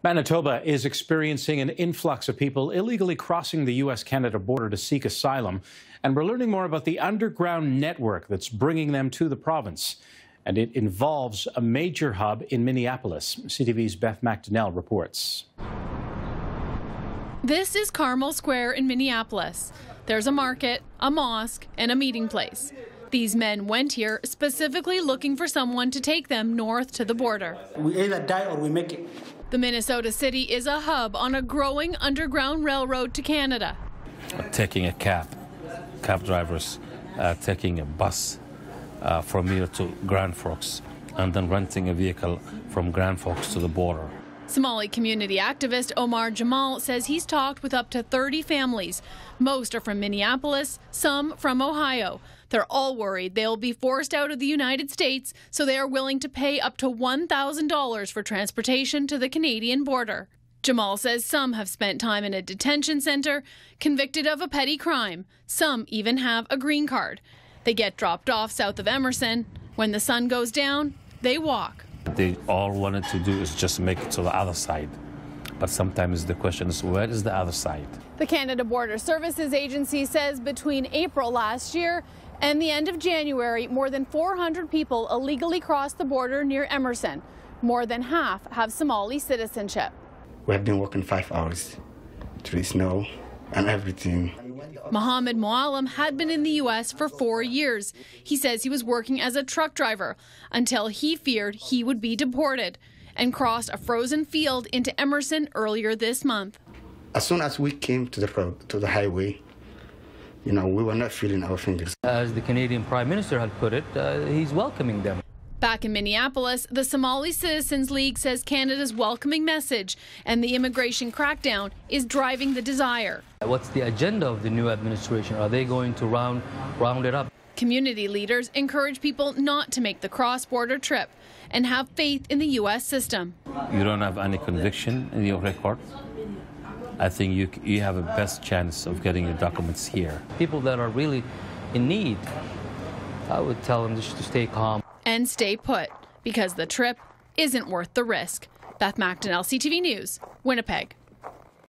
Manitoba is experiencing an influx of people illegally crossing the U.S.-Canada border to seek asylum. And we're learning more about the underground network that's bringing them to the province. And it involves a major hub in Minneapolis. CTV's Beth McDonnell reports. This is Carmel Square in Minneapolis. There's a market, a mosque, and a meeting place. These men went here specifically looking for someone to take them north to the border. We either die or we make it. The Minnesota city is a hub on a growing underground railroad to Canada. Taking a cab drivers, taking a bus from here to Grand Forks, and then renting a vehicle from Grand Forks to the border. Somali community activist Omar Jamal says he's talked with up to 30 families. Most are from Minneapolis, some from Ohio. They're all worried they'll be forced out of the United States, so they are willing to pay up to $1,000 for transportation to the Canadian border. Jamal says some have spent time in a detention center, convicted of a petty crime. Some even have a green card. They get dropped off south of Emerson. When the sun goes down, they walk. They all wanted to do is just make it to the other side. But sometimes the question is, where is the other side? The Canada Border Services Agency says between April last year and the end of January, more than 400 people illegally crossed the border near Emerson. More than half have Somali citizenship. We have been working 5 hours through snow and everything. Mohammed Moalim had been in the U.S. for 4 years. He says he was working as a truck driver until he feared he would be deported and crossed a frozen field into Emerson earlier this month. As soon as we came to the highway, we were not feeling our fingers. As the Canadian Prime Minister had put it, he's welcoming them. Back in Minneapolis, the Somali Citizens League says Canada's welcoming message and the immigration crackdown is driving the desire. What's the agenda of the new administration? Are they going to round it up? Community leaders encourage people not to make the cross-border trip and have faith in the U.S. system. You don't have any conviction in your record. I think you have a best chance of getting your documents here. People that are really in need, I would tell them just to stay calm. And stay put, because the trip isn't worth the risk. Beth McDonnell, CTV News, Winnipeg.